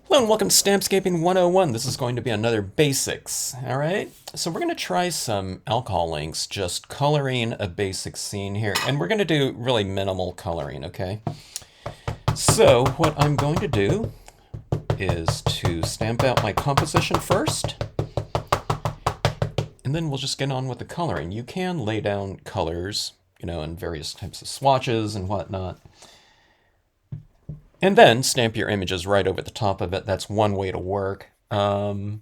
Hello and welcome to Stampscaping 101. This is going to be another basics, all right? So we're going to try some alcohol inks, just coloring a basic scene here. And we're going to do really minimal coloring, okay? So what I'm going to do is to stamp out my composition first, and then we'll just get on with the coloring. You can lay down colors, in various types of swatches and whatnot. And then stamp your images right over the top of it. That's one way to work. And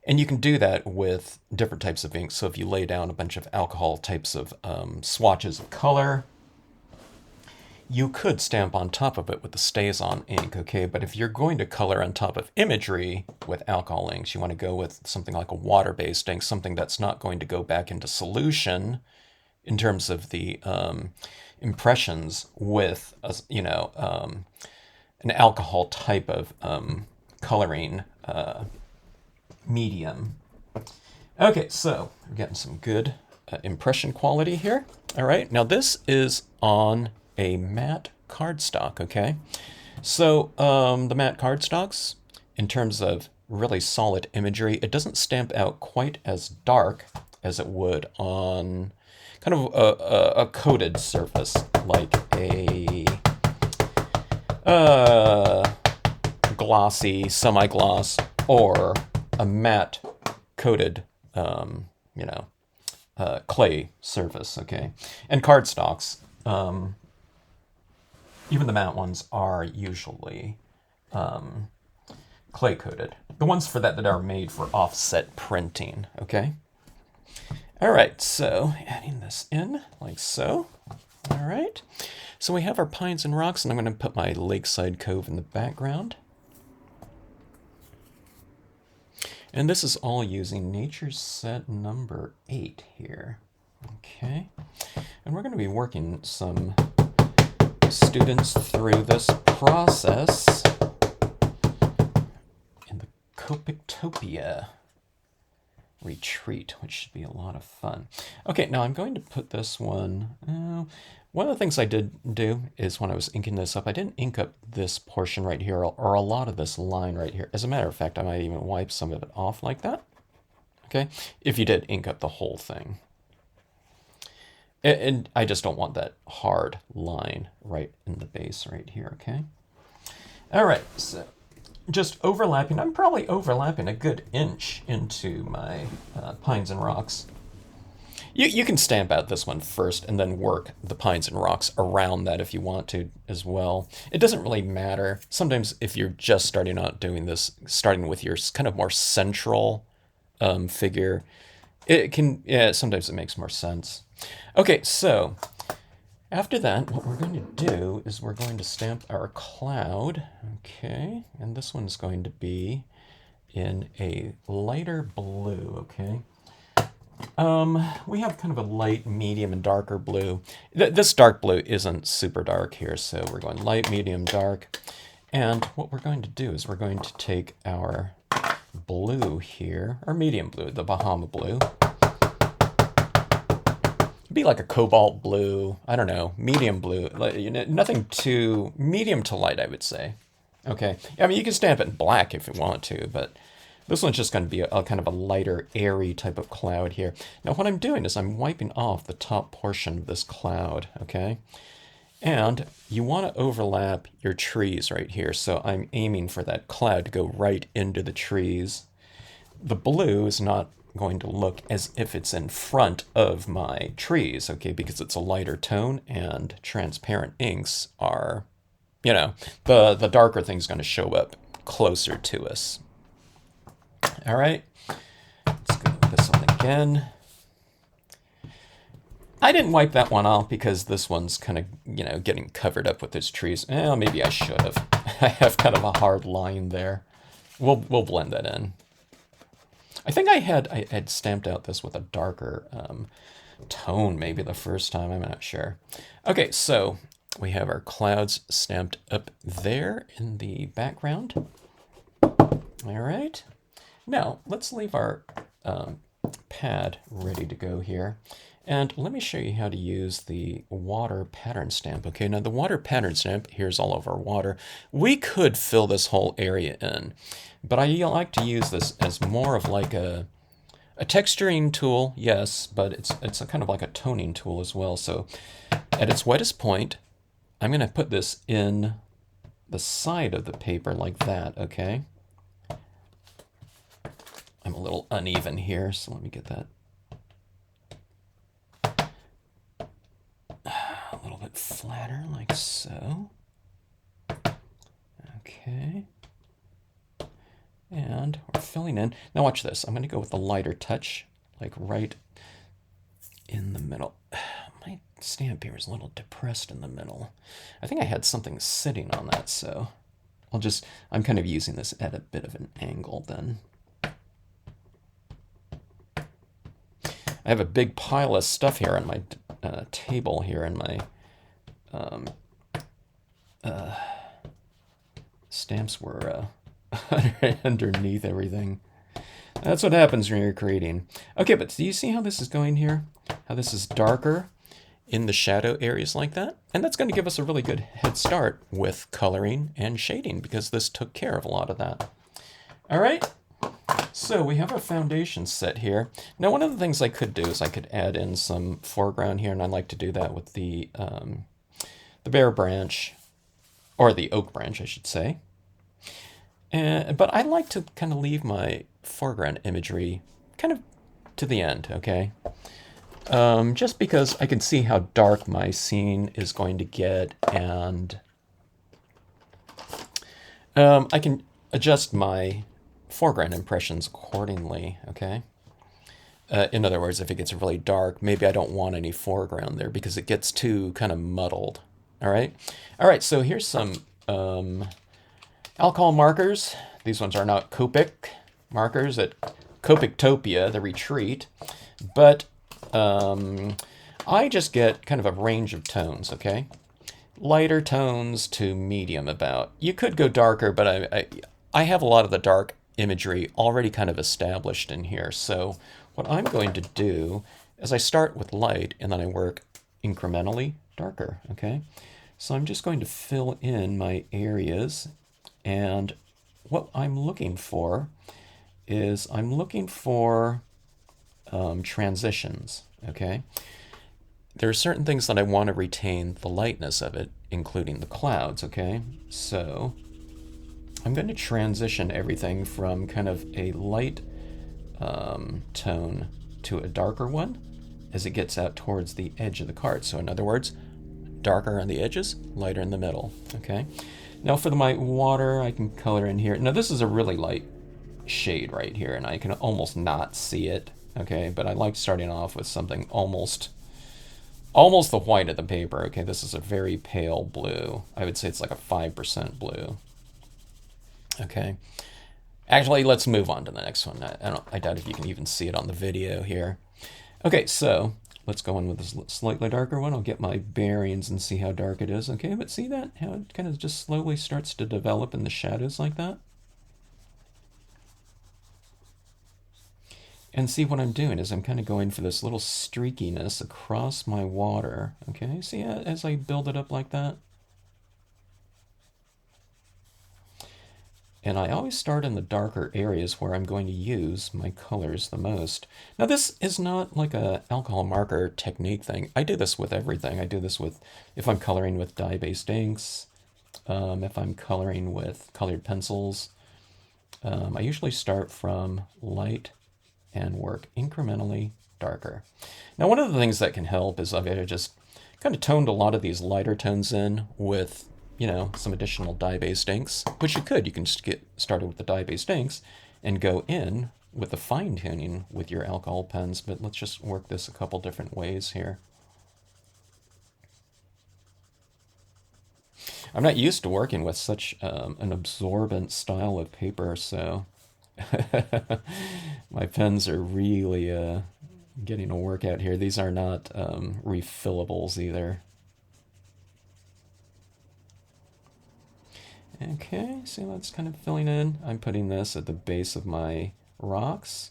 you can do that with different types of ink. So if you lay down a bunch of alcohol types of swatches of color, you could stamp on top of it with the StazOn ink, okay? But if you're going to color on top of imagery with alcohol inks, you want to go with something like a water-based ink, something that's not going to go back into solution in terms of the impressions with, an alcohol type of coloring medium. Okay, so we're getting some good impression quality here. All right, now this is on a matte cardstock, okay? So the matte cardstocks, in terms of really solid imagery, it doesn't stamp out quite as dark as it would on kind of a coated surface, like a glossy, semi-gloss, or a matte coated, clay surface, okay? And cardstocks, even the matte ones, are usually clay coated. The ones for that are made for offset printing, okay? All right, so adding this in like so. All right, so we have our pines and rocks, and I'm going to put my lakeside cove in the background. And this is all using Nature's Set number 8 here. Okay, and we're going to be working some students through this process in the Copictopia retreat, which should be a lot of fun. Okay, now I'm going to put this one. One of the things I did do is when I was inking this up, I didn't ink up this portion right here, or a lot of this line right here. As a matter of fact, I might even wipe some of it off like that. Okay, if you did ink up the whole thing. And I just don't want that hard line right in the base right here, okay? All right, so just overlapping. I'm probably overlapping a good inch into my pines and rocks. You can stamp out this one first and then work the pines and rocks around that if you want to as well. It doesn't really matter. Sometimes if you're just starting out doing this, starting with your kind of more central figure, sometimes it makes more sense. Okay, so after that, what we're going to do is we're going to stamp our cloud, okay? And this one's going to be in a lighter blue, okay? We have kind of a light, medium, and darker blue. This dark blue isn't super dark here, so we're going light, medium, dark. And what we're going to do is we're going to take our blue here, or medium blue, the Bahama blue. Be like a cobalt blue, I don't know, medium blue, nothing too medium to light, I would say. Okay, I mean, you can stamp it in black if you want to, but this one's just going to be a kind of a lighter, airy type of cloud here. Now, what I'm doing is I'm wiping off the top portion of this cloud, okay? And you want to overlap your trees right here, so I'm aiming for that cloud to go right into the trees. The blue is not going to look as if it's in front of my trees, okay, because it's a lighter tone and transparent inks are, the darker thing's going to show up closer to us. All right, let's go with this one again. I didn't wipe that one off because this one's kind of, getting covered up with those trees. Well, maybe I should have. I have kind of a hard line there. We'll blend that in. I think I had stamped out this with a darker tone maybe the first time. I'm not sure. Okay, so we have our clouds stamped up there in the background. All right. Now, let's leave our pad ready to go here. And let me show you how to use the water pattern stamp. Okay, now the water pattern stamp, here's all of our water. We could fill this whole area in, but I like to use this as more of like a texturing tool, yes, but it's a kind of like a toning tool as well. So at its wettest point, I'm going to put this in the side of the paper like that, okay? I'm a little uneven here, so let me get that a little bit flatter, like so. Okay. And we're filling in. Now watch this. I'm going to go with a lighter touch, like right in the middle. My stamp here is a little depressed in the middle. I think I had something sitting on that, so I'm kind of using this at a bit of an angle then. I have a big pile of stuff here on my table here, and my stamps were underneath everything. That's what happens when you're creating. Okay, but do you see how this is going here? How this is darker in the shadow areas like that? And that's going to give us a really good head start with coloring and shading, because this took care of a lot of that. All right. So we have our foundation set here. Now, one of the things I could do is I could add in some foreground here, and I like to do that with the bare branch, or the oak branch, I should say. But I like to kind of leave my foreground imagery kind of to the end, okay? Just because I can see how dark my scene is going to get, and I can adjust my foreground impressions accordingly, okay? In other words, if it gets really dark, maybe I don't want any foreground there because it gets too kind of muddled, all right? All right, so here's some alcohol markers. These ones are not Copic markers at Copictopia, the retreat, but I just get kind of a range of tones, okay? Lighter tones to medium about. You could go darker, but I have a lot of the dark imagery already kind of established in here. So what I'm going to do is I start with light and then I work incrementally darker, okay? So I'm just going to fill in my areas, and what I'm looking for is I'm looking for transitions, okay? There are certain things that I want to retain the lightness of it, including the clouds, okay? So I'm going to transition everything from kind of a light tone to a darker one as it gets out towards the edge of the card. So in other words, darker on the edges, lighter in the middle, okay? Now for my water, I can color in here. Now this is a really light shade right here, and I can almost not see it, okay? But I like starting off with something almost the white of the paper, okay? This is a very pale blue. I would say it's like a 5% blue. Okay. Actually, let's move on to the next one. I doubt if you can even see it on the video here. Okay, so let's go in with this slightly darker one. I'll get my bearings and see how dark it is. Okay, but see that? How it kind of just slowly starts to develop in the shadows like that? And see, what I'm doing is I'm kind of going for this little streakiness across my water. Okay, see as I build it up like that? And I always start in the darker areas where I'm going to use my colors the most. Now this is not like a alcohol marker technique thing. I do this with everything. I do this with, if I'm coloring with dye-based inks, if I'm coloring with colored pencils. I usually start from light and work incrementally darker. Now one of the things that can help is I've just kind of toned a lot of these lighter tones in with, you know, some additional dye-based inks, which you can just get started with the dye-based inks and go in with the fine-tuning with your alcohol pens, but let's just work this a couple different ways here. I'm not used to working with such an absorbent style of paper, so my pens are really getting a workout here. These are not refillables either. Okay, see that's kind of filling in. I'm putting this at the base of my rocks.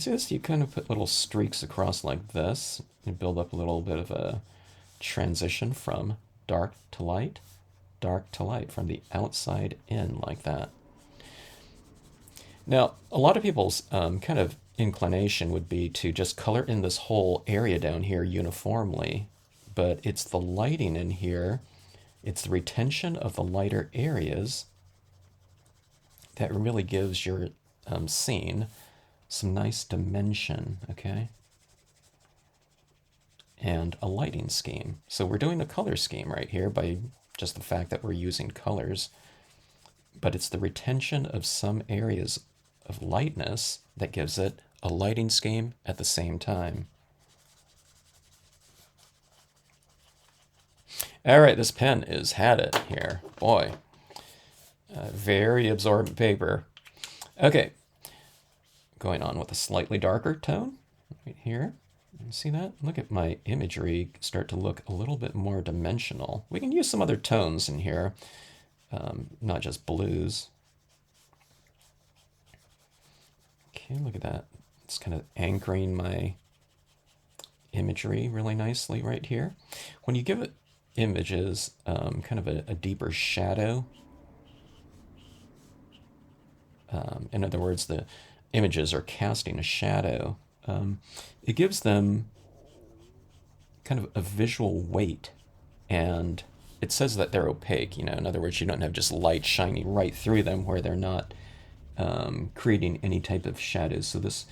See this? You kind of put little streaks across like this. You build up a little bit of a transition from dark to light, from the outside in like that. Now, a lot of people's kind of inclination would be to just color in this whole area down here uniformly, but it's the lighting in here, it's the retention of the lighter areas that really gives your scene some nice dimension, okay? And a lighting scheme. So we're doing a color scheme right here by just the fact that we're using colors, but it's the retention of some areas of lightness that gives it a lighting scheme at the same time. All right, this pen has had it here. Boy, very absorbent paper. Okay, going on with a slightly darker tone right here. See that? Look at my imagery start to look a little bit more dimensional. We can use some other tones in here, not just blues. Okay, look at that. It's kind of anchoring my imagery really nicely right here. When you give it images kind of a deeper shadow, in other words, the images are casting a shadow, it gives them kind of a visual weight, and it says that they're opaque, you know, in other words, you don't have just light shining right through them where they're not creating any type of shadows. So this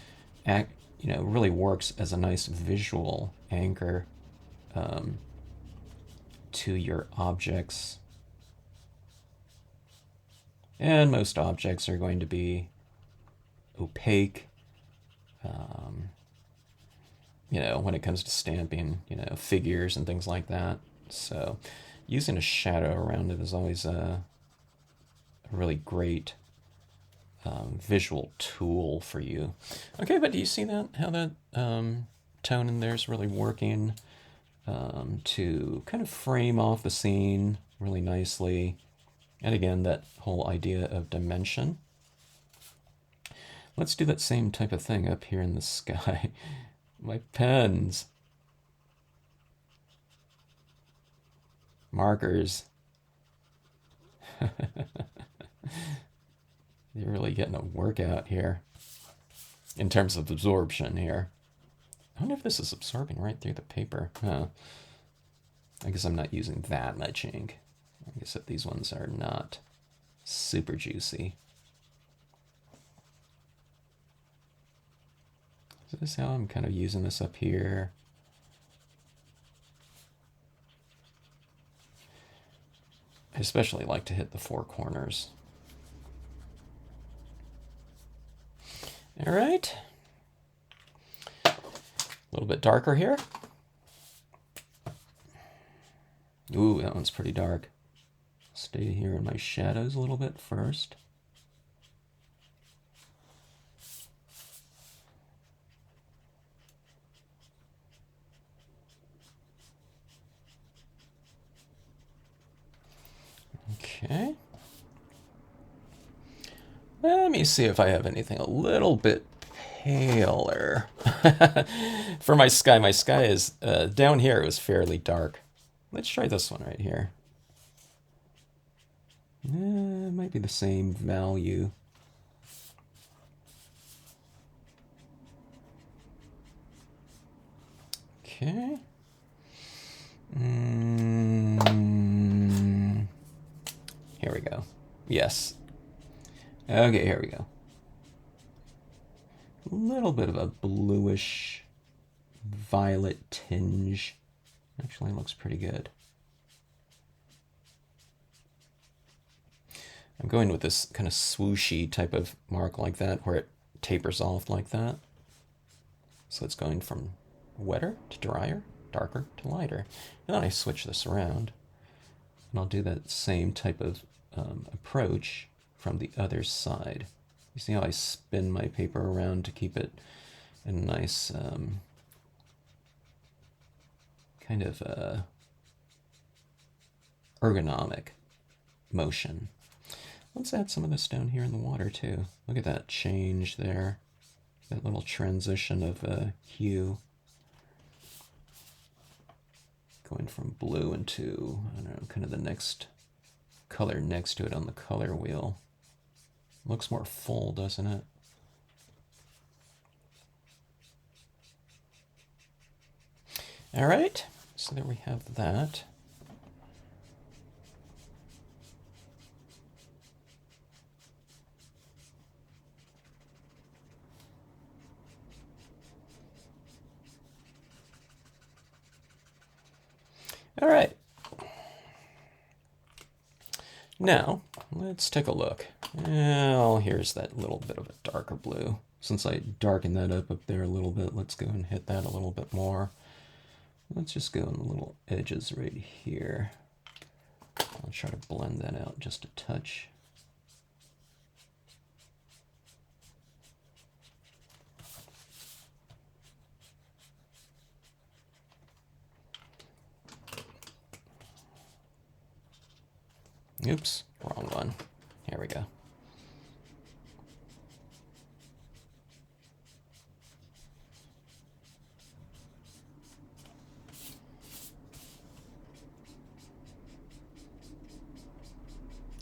really works as a nice visual anchor to your objects. And most objects are going to be opaque, when it comes to stamping, figures and things like that. So using a shadow around it is always a really great visual tool for you. Okay, but do you see that? How that tone in there is really working to kind of frame off the scene really nicely. And again, that whole idea of dimension. Let's do that same type of thing up here in the sky. My pens. Markers. You're really getting a workout here in terms of absorption here. I wonder if this is absorbing right through the paper. Huh. I guess I'm not using that much ink. I guess that these ones are not super juicy. So this is how I'm kind of using this up here. I especially like to hit the four corners. All right. A little bit darker here. Ooh, that one's pretty dark. Stay here in my shadows a little bit first. Okay. Let me see if I have anything a little bit paler. For my sky is down here. It was fairly dark. Let's try this one right here. It might be the same value. Okay. Here we go. Yes. Okay, here we go. A little bit of a bluish violet tinge. Actually looks pretty good. I'm going with this kind of swooshy type of mark like that, where it tapers off like that. So it's going from wetter to drier, darker to lighter. And then I switch this around, and I'll do that same type of approach from the other side. You see how I spin my paper around to keep it in a nice kind of ergonomic motion. Let's add some of this down here in the water too. Look at that change there. That little transition of hue. Going from blue into, I don't know, kind of the next color next to it on the color wheel. Looks more full, doesn't it? All right, so there we have that. All right. Now, let's take a look. Well, here's that little bit of a darker blue. Since I darkened that up there a little bit, let's go and hit that a little bit more. Let's just go in the little edges right here. I'll try to blend that out just a touch. Oops, wrong one. Here we go.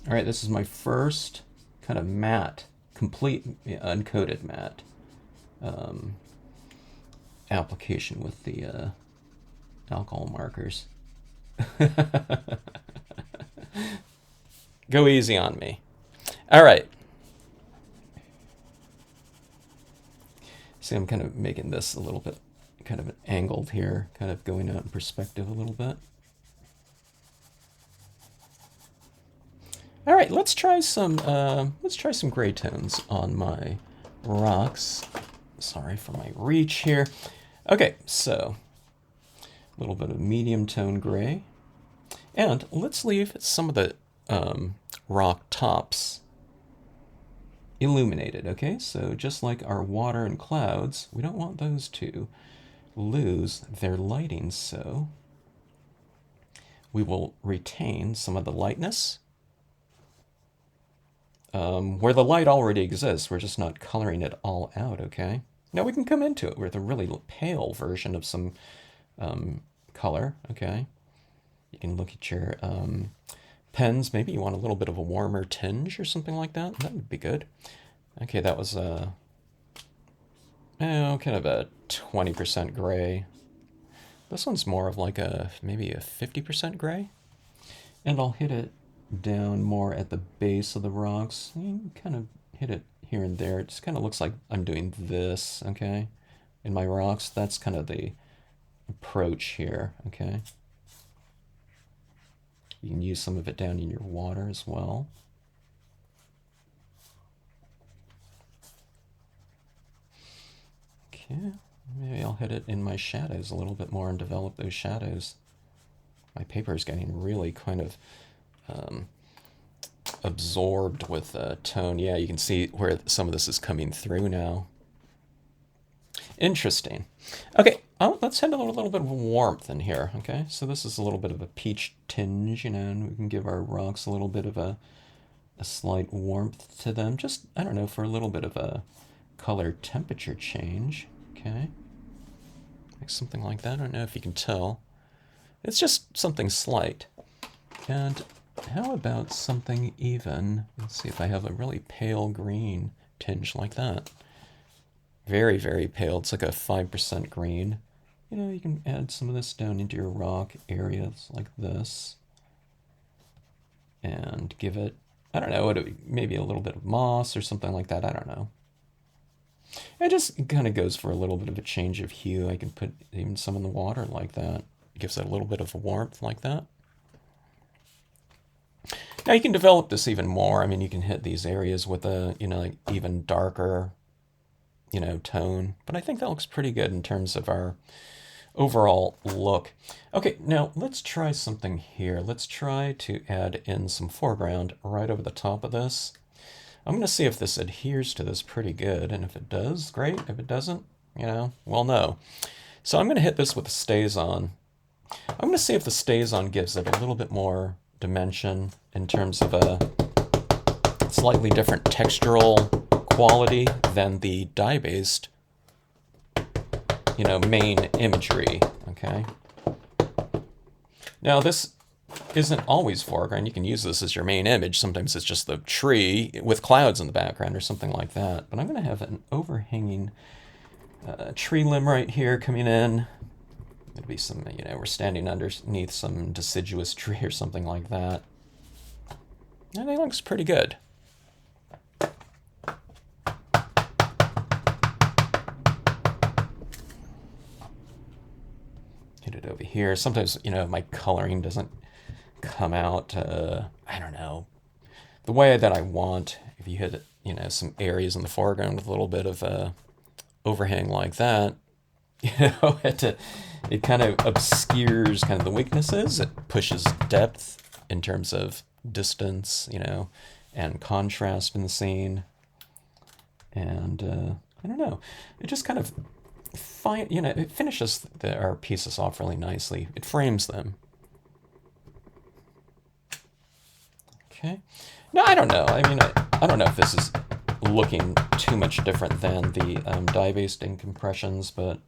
All right, this is my first kind of matte, complete uncoated matte application with the alcohol markers. Go easy on me. All right. See, I'm kind of making this a little bit kind of angled here, kind of going out in perspective a little bit. All right, let's try some gray tones on my rocks. Sorry for my reach here. Okay, so a little bit of medium tone gray, and let's leave some of the rock tops illuminated. Okay, so just like our water and clouds, we don't want those to lose their lighting, so we will retain some of the lightness. Where the light already exists, we're just not coloring it all out, okay? Now we can come into it with a really pale version of some color, okay? You can look at your pens. Maybe you want a little bit of a warmer tinge or something like that. That would be good. Okay, that was kind of a 20% gray. This one's more of like maybe a 50% gray. And I'll hit it down more at the base of the rocks. You can kind of hit it here and there. It just kind of looks like I'm doing this, okay? In my rocks, that's kind of the approach here, okay? You can use some of it down in your water as well. Okay, maybe I'll hit it in my shadows a little bit more and develop those shadows. My paper is getting really kind of absorbed with tone. Yeah, you can see where some of this is coming through now. Interesting. Okay, let's add a little bit of warmth in here, okay? So this is a little bit of a peach tinge, you know, and we can give our rocks a little bit of a slight warmth to them. Just, I don't know, for a little bit of a color temperature change, okay? Like something like that. I don't know if you can tell. It's just something slight. And how about something even, let's see if I have a really pale green tinge like that. Very, very pale. It's like a 5% green. You know, you can add some of this down into your rock areas like this. And give it, I don't know, maybe a little bit of moss or something like that. I don't know. It just kind of goes for a little bit of a change of hue. I can put even some in the water like that. It gives it a little bit of warmth like that. Now you can develop this even more. I mean, you can hit these areas with a, you know, like even darker, you know, tone. But I think that looks pretty good in terms of our overall look. Okay, now let's try something here. Let's try to add in some foreground right over the top of this. I'm going to see if this adheres to this pretty good. And if it does, great. If it doesn't, you know, well, no. So I'm going to hit this with a StazOn. I'm going to see if the StazOn gives it a little bit more dimension in terms of a slightly different textural quality than the dye-based you know, main imagery, okay? Now this isn't always foreground. You can use this as your main image. Sometimes it's just the tree with clouds in the background or something like that. But I'm going to have an overhanging tree limb right here coming in. There'll be some, you know, we're standing underneath some deciduous tree or something like that. And it looks pretty good. Hit it over here. Sometimes, you know, my coloring doesn't come out, I don't know, the way that I want. If you hit, you know, some areas in the foreground with a little bit of overhang like that, you know, it kind of obscures kind of the weaknesses. It pushes depth in terms of distance, you know, and contrast in the scene. And I don't know, it just kind of you know, it finishes our pieces off really nicely. It frames them. Okay. Now, I don't know. I mean, I don't know if this is looking too much different than the dye-based ink impressions, but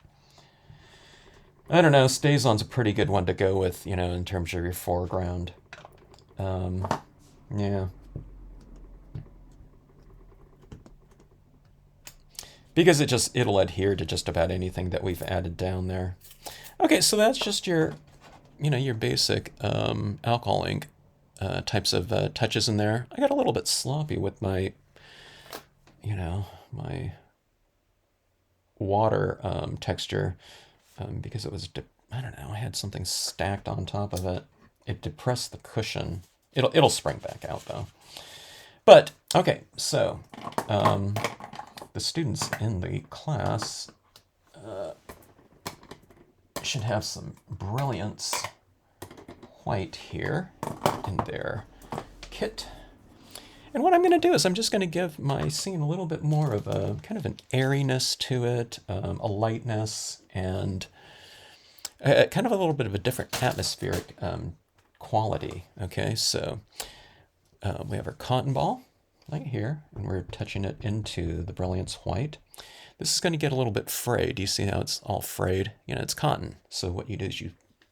I don't know. StazOn's a pretty good one to go with, you know, in terms of your foreground. Yeah. Because it'll adhere to just about anything that we've added down there. Okay, so that's just your, you know, your basic alcohol ink types of touches in there. I got a little bit sloppy with my, you know, my water texture because it was, I don't know, I had something stacked on top of it. It depressed the cushion. It'll spring back out though. But okay, so the students in the class should have some Brilliance white here in their kit. And what I'm going to do is I'm just going to give my scene a little bit more of a kind of an airiness to it, a lightness, and kind of a little bit of a different atmospheric quality. Okay, so we have our cotton ball right here, and we're touching it into the Brilliance white. This is going to get a little bit frayed. Do you see how it's all frayed? You know, it's cotton. So what you do is you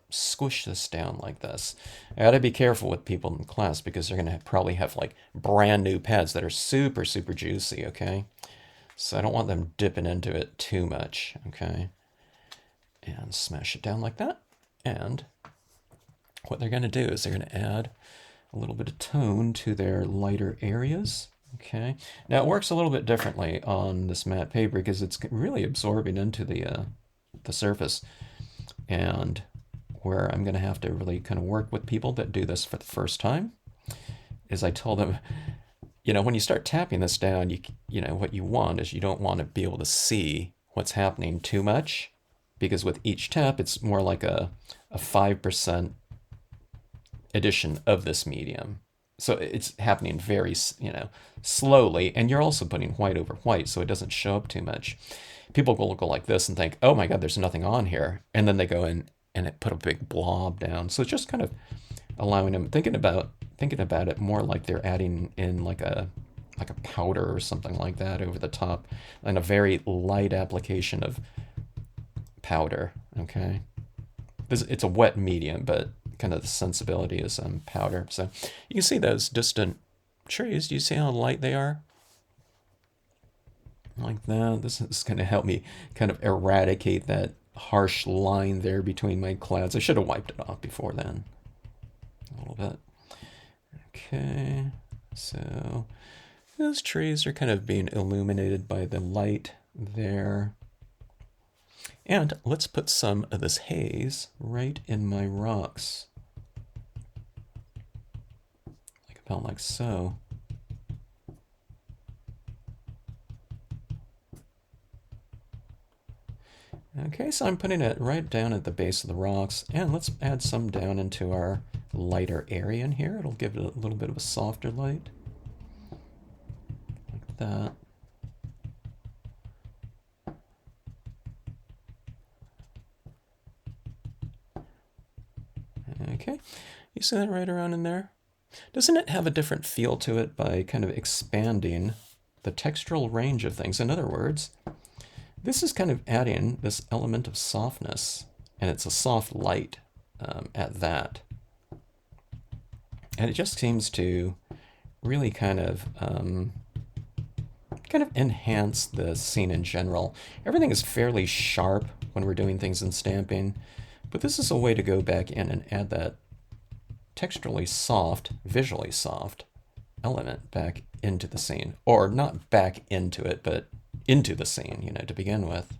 squish this down like this. I gotta be careful with people in class because they're gonna probably have like brand new pads that are super, super juicy, okay? So I don't want them dipping into it too much, okay? And smash it down like that. And what they're gonna do is they're gonna add a little bit of tone to their lighter areas. Okay. Now it works a little bit differently on this matte paper because it's really absorbing into the surface. And where I'm going to have to really kind of work with people that do this for the first time is I told them, you know, when you start tapping this down, you know, what you want is you don't want to be able to see what's happening too much because with each tap, it's more like a 5% addition of this medium. So it's happening very, you know, slowly, and you're also putting white over white, so it doesn't show up too much. People will go like this and think, oh my God, there's nothing on here. And then they go in and it put a big blob down. So it's just kind of allowing them, thinking about it more like they're adding in like a powder or something like that over the top, and a very light application of powder, okay? It's a wet medium, but kind of the sensibility is powder. So you can see those distant trees. Do you see how light they are? Like that. This is going to help me kind of eradicate that harsh line there between my clouds. I should have wiped it off before then. A little bit. Okay. So those trees are kind of being illuminated by the light there. And let's put some of this haze right in my rocks. Like about like so. Okay, so I'm putting it right down at the base of the rocks, and let's add some down into our lighter area in here. It'll give it a little bit of a softer light. Like that. Okay, you see that right around in there? Doesn't it have a different feel to it by kind of expanding the textural range of things? In other words, this is kind of adding this element of softness, and it's a soft light at that. And it just seems to really kind of enhance the scene in general. Everything is fairly sharp when we're doing things in stamping, but this is a way to go back in and add that texturally soft, visually soft element back into the scene. Or not back into it, but into the scene, you know, to begin with.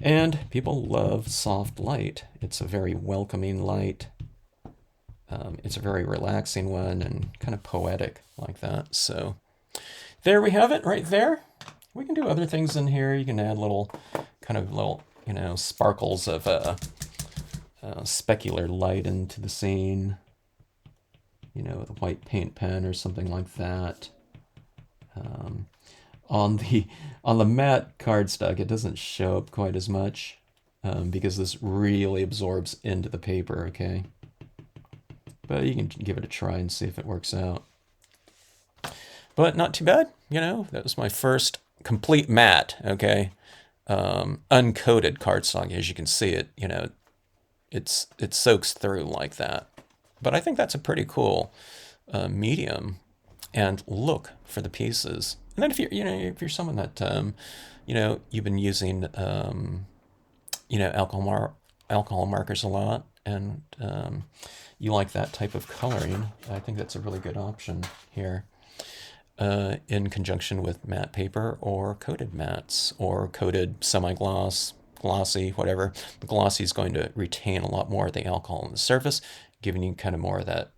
And people love soft light. It's a very welcoming light. It's a very relaxing one and kind of poetic like that. So there we have it right there. We can do other things in here. You can add little, you know, sparkles of specular light into the scene, you know, with a white paint pen or something like that. On the matte cardstock, it doesn't show up quite as much because this really absorbs into the paper, okay? But you can give it a try and see if it works out. But not too bad, you know. That was my first complete matte, okay? Uncoated cardstock, as you can see it, you know, it soaks through like that. But I think that's a pretty cool medium and look for the pieces. And then if you're someone that you know, you've been using you know, alcohol markers a lot, and you like that type of coloring, I think that's a really good option here. In conjunction with matte paper or coated mattes or coated semi-gloss, glossy, whatever. The glossy is going to retain a lot more of the alcohol on the surface, giving you kind of more of that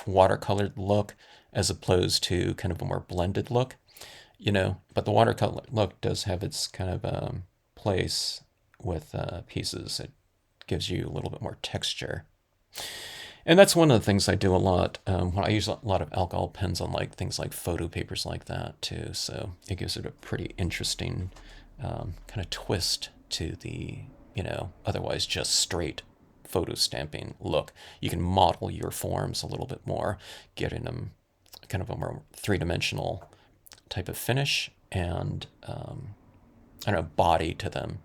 watercolored look as opposed to kind of a more blended look, you know. But the watercolor look does have its kind of place with pieces. It gives you a little bit more texture. And that's one of the things I do a lot when I use a lot of alcohol pens on like things like photo papers like that too. So it gives it a pretty interesting kind of twist to the, you know, otherwise just straight photo stamping look. You can model your forms a little bit more, getting them kind of a more three-dimensional type of finish and I don't know, body to them.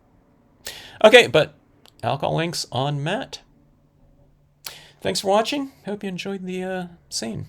Okay, but alcohol inks on matte. Thanks for watching. Hope you enjoyed the scene.